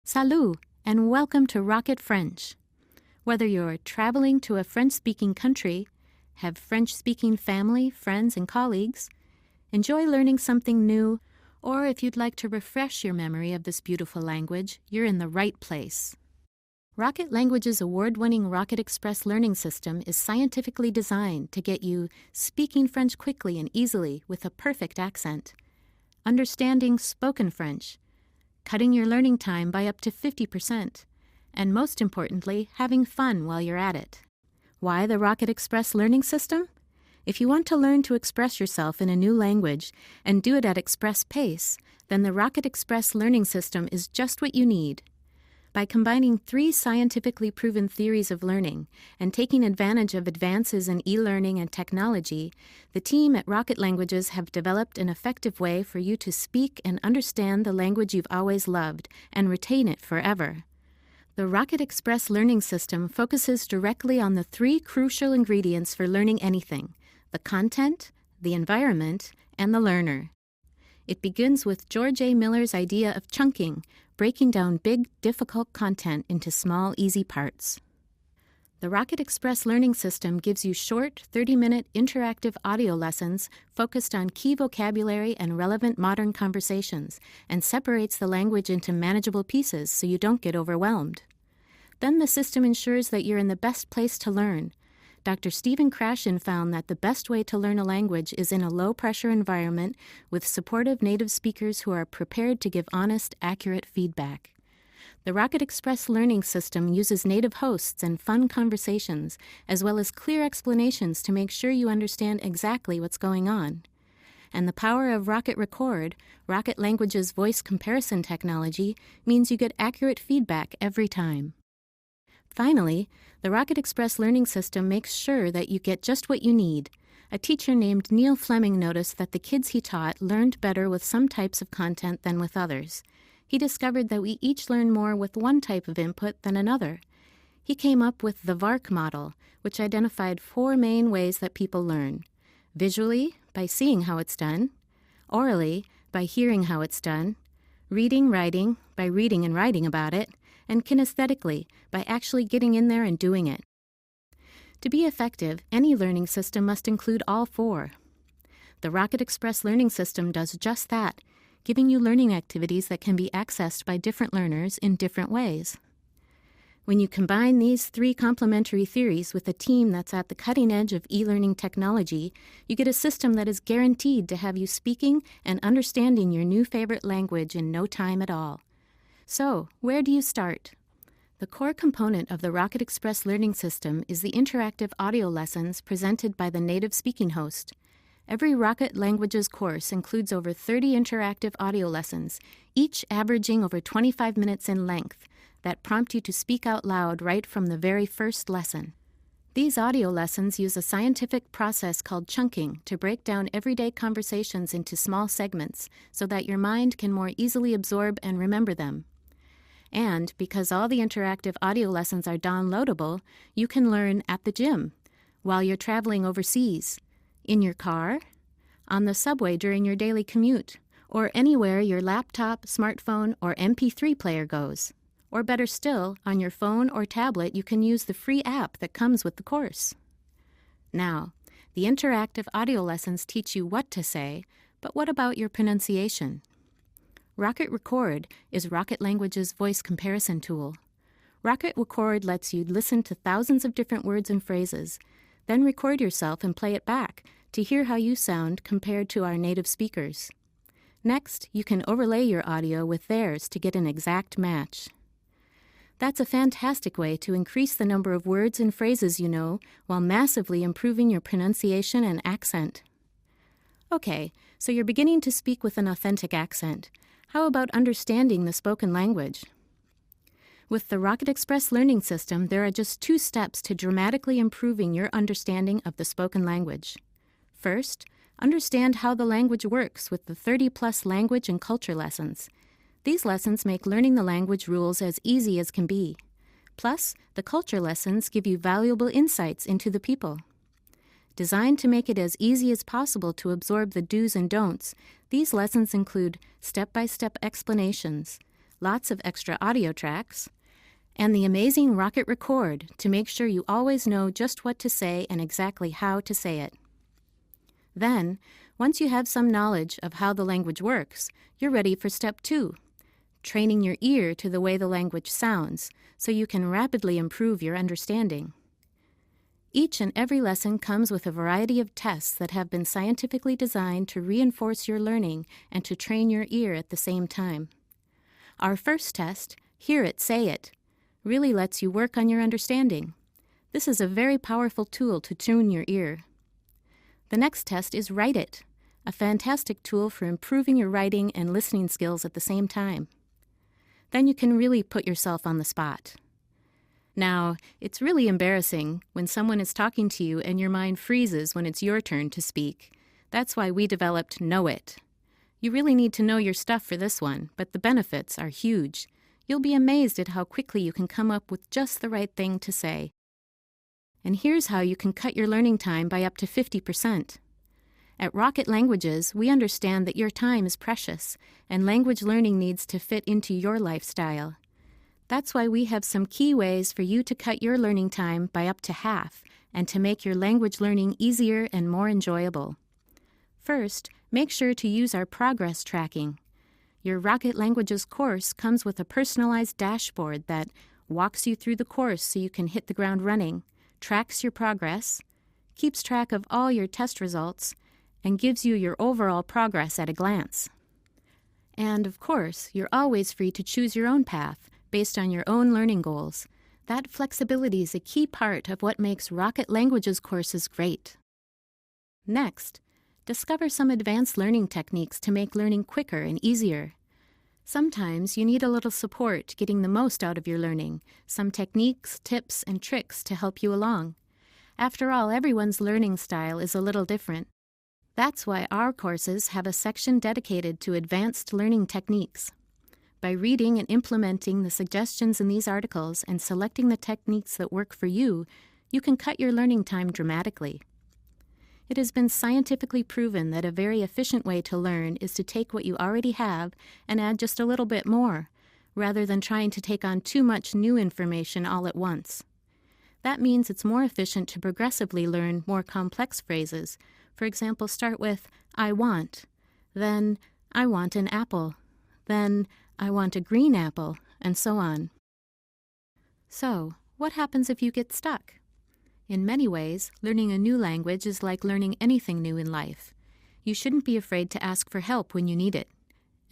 Salut, and welcome to Rocket French. Whether you're traveling to a French-speaking country, have French-speaking family, friends, and colleagues, enjoy learning something new, or if you'd like to refresh your memory of this beautiful language, you're in the right place. Rocket Language's award-winning Rocket Express learning system is scientifically designed to get you speaking French quickly and easily with a perfect accent, understanding spoken French, cutting your learning time by up to 50%, and most importantly, having fun while you're at it. Why the Rocket Express learning system? If you want to learn to express yourself in a new language and do it at express pace, then the Rocket Express learning system is just what you need. By combining 3 scientifically proven theories of learning and taking advantage of advances in e-learning and technology, the team at Rocket Languages have developed an effective way for you to speak and understand the language you've always loved and retain it forever. The Rocket Express learning system focuses directly on the 3 crucial ingredients for learning anything: the content, the environment, and the learner. It begins with George A. Miller's idea of chunking, breaking down big, difficult content into small, easy parts. The Rocket Express learning system gives you short, 30-minute interactive audio lessons focused on key vocabulary and relevant modern conversations, and separates the language into manageable pieces so you don't get overwhelmed. Then the system ensures that you're in the best place to learn. Dr. Stephen Krashen found that the best way to learn a language is in a low-pressure environment with supportive native speakers who are prepared to give honest, accurate feedback. The Rocket Express learning system uses native hosts and fun conversations, as well as clear explanations to make sure you understand exactly what's going on. And the power of Rocket Record, Rocket Language's voice comparison technology, means you get accurate feedback every time. Finally, the Rocket Express learning system makes sure that you get just what you need. A teacher named Neil Fleming noticed that the kids he taught learned better with some types of content than with others. He discovered that we each learn more with one type of input than another. He came up with the VARK model, which identified 4 main ways that people learn: visually, by seeing how it's done; orally, by hearing how it's done; reading, writing, by reading and writing about it; and kinesthetically, by actually getting in there and doing it. To be effective, any learning system must include all 4. The Rocket Express learning system does just that, giving you learning activities that can be accessed by different learners in different ways. When you combine these 3 complementary theories with a team that's at the cutting edge of e-learning technology, you get a system that is guaranteed to have you speaking and understanding your new favorite language in no time at all. So, where do you start? The core component of the Rocket Express learning system is the interactive audio lessons presented by the native speaking host. Every Rocket Languages course includes over 30 interactive audio lessons, each averaging over 25 minutes in length, that prompt you to speak out loud right from the very first lesson. These audio lessons use a scientific process called chunking to break down everyday conversations into small segments so that your mind can more easily absorb and remember them. And because all the interactive audio lessons are downloadable, you can learn at the gym, while you're traveling overseas, in your car, on the subway during your daily commute, or anywhere your laptop, smartphone, or MP3 player goes. Or better still, on your phone or tablet, you can use the free app that comes with the course. Now, the interactive audio lessons teach you what to say, but what about your pronunciation? Rocket Record is Rocket Language's voice comparison tool. Rocket Record lets you listen to thousands of different words and phrases, then record yourself and play it back to hear how you sound compared to our native speakers. Next, you can overlay your audio with theirs to get an exact match. That's a fantastic way to increase the number of words and phrases you know while massively improving your pronunciation and accent. Okay, so you're beginning to speak with an authentic accent. How about understanding the spoken language? With the Rocket Express learning system, there are just 2 steps to dramatically improving your understanding of the spoken language. First, understand how the language works with the 30-plus language and culture lessons. These lessons make learning the language rules as easy as can be. Plus, the culture lessons give you valuable insights into the people. Designed to make it as easy as possible to absorb the do's and don'ts, these lessons include step-by-step explanations, lots of extra audio tracks, and the amazing Rocket Record to make sure you always know just what to say and exactly how to say it. Then, once you have some knowledge of how the language works, you're ready for step 2, training your ear to the way the language sounds so you can rapidly improve your understanding. Each and every lesson comes with a variety of tests that have been scientifically designed to reinforce your learning and to train your ear at the same time. Our first test, Hear It, Say It, really lets you work on your understanding. This is a very powerful tool to tune your ear. The next test is Write It, a fantastic tool for improving your writing and listening skills at the same time. Then you can really put yourself on the spot. Now, it's really embarrassing when someone is talking to you and your mind freezes when it's your turn to speak. That's why we developed Know It. You really need to know your stuff for this one, but the benefits are huge. You'll be amazed at how quickly you can come up with just the right thing to say. And here's how you can cut your learning time by up to 50%. At Rocket Languages, we understand that your time is precious, and language learning needs to fit into your lifestyle. That's why we have some key ways for you to cut your learning time by up to half and to make your language learning easier and more enjoyable. First, make sure to use our progress tracking. Your Rocket Languages course comes with a personalized dashboard that walks you through the course so you can hit the ground running, tracks your progress, keeps track of all your test results, and gives you your overall progress at a glance. And, of course, you're always free to choose your own path based on your own learning goals. That flexibility is a key part of what makes Rocket Languages courses great. Next, discover some advanced learning techniques to make learning quicker and easier. Sometimes you need a little support getting the most out of your learning, some techniques, tips, and tricks to help you along. After all, everyone's learning style is a little different. That's why our courses have a section dedicated to advanced learning techniques. By reading and implementing the suggestions in these articles and selecting the techniques that work for you, you can cut your learning time dramatically. It has been scientifically proven that a very efficient way to learn is to take what you already have and add just a little bit more, rather than trying to take on too much new information all at once. That means it's more efficient to progressively learn more complex phrases. For example, start with, I want, then, I want an apple, then, I want a green apple, and so on. So, what happens if you get stuck? In many ways, learning a new language is like learning anything new in life. You shouldn't be afraid to ask for help when you need it,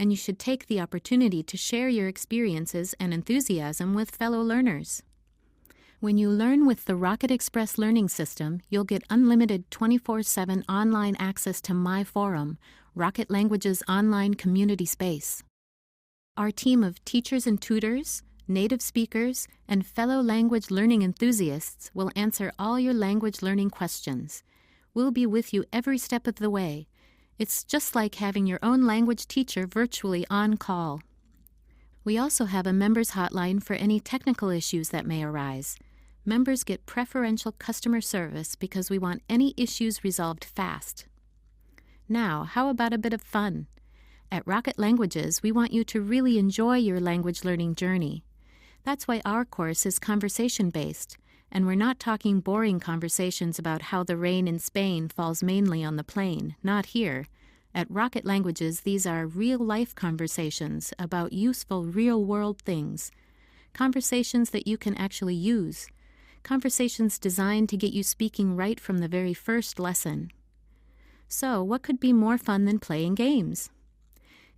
and you should take the opportunity to share your experiences and enthusiasm with fellow learners. When you learn with the Rocket Express learning system, you'll get unlimited 24/7 online access to My Forum, Rocket Languages' online community space. Our team of teachers and tutors, native speakers, and fellow language learning enthusiasts will answer all your language learning questions. We'll be with you every step of the way. It's just like having your own language teacher virtually on call. We also have a members hotline for any technical issues that may arise. Members get preferential customer service because we want any issues resolved fast. Now, how about a bit of fun? At Rocket Languages, we want you to really enjoy your language learning journey. That's why our course is conversation-based, and we're not talking boring conversations about how the rain in Spain falls mainly on the plain, not here. At Rocket Languages, these are real-life conversations about useful real-world things, conversations that you can actually use, conversations designed to get you speaking right from the very first lesson. So, what could be more fun than playing games?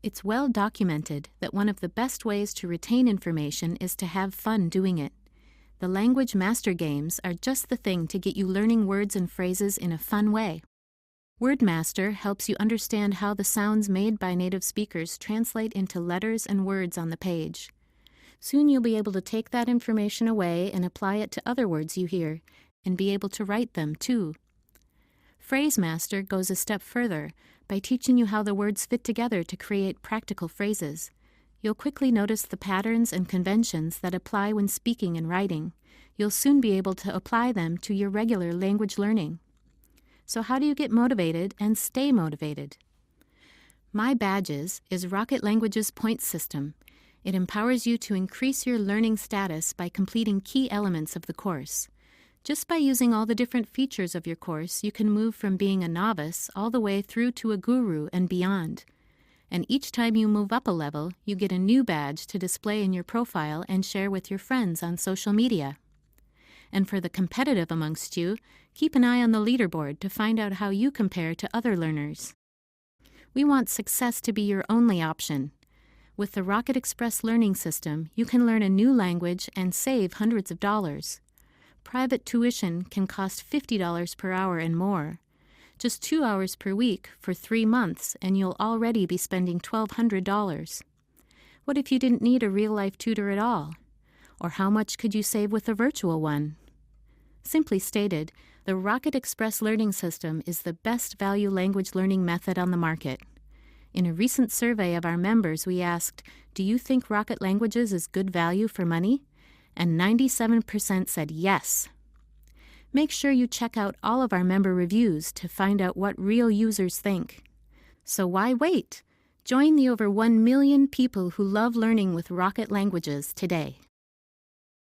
It's well documented that one of the best ways to retain information is to have fun doing it. The language master games are just the thing to get you learning words and phrases in a fun way. Wordmaster helps you understand how the sounds made by native speakers translate into letters and words on the page. Soon you'll be able to take that information away and apply it to other words you hear, and be able to write them too. PhraseMaster goes a step further by teaching you how the words fit together to create practical phrases. You'll quickly notice the patterns and conventions that apply when speaking and writing. You'll soon be able to apply them to your regular language learning. So how do you get motivated and stay motivated? My Badges is Rocket Languages' points system. It empowers you to increase your learning status by completing key elements of the course. Just by using all the different features of your course, you can move from being a novice all the way through to a guru and beyond. And each time you move up a level, you get a new badge to display in your profile and share with your friends on social media. And for the competitive amongst you, keep an eye on the leaderboard to find out how you compare to other learners. We want success to be your only option. With the Rocket Express learning system, you can learn a new language and save hundreds of dollars. Private tuition can cost $50 per hour and more. Just 2 hours per week for 3 months, and you'll already be spending $1,200. What if you didn't need a real-life tutor at all? Or how much could you save with a virtual one? Simply stated, the Rocket Express learning system is the best value language learning method on the market. In a recent survey of our members, we asked, "Do you think Rocket Languages is good value for money?" And 97% said yes. Make sure you check out all of our member reviews to find out what real users think. So why wait? Join the over 1 million people who love learning with Rocket Languages today.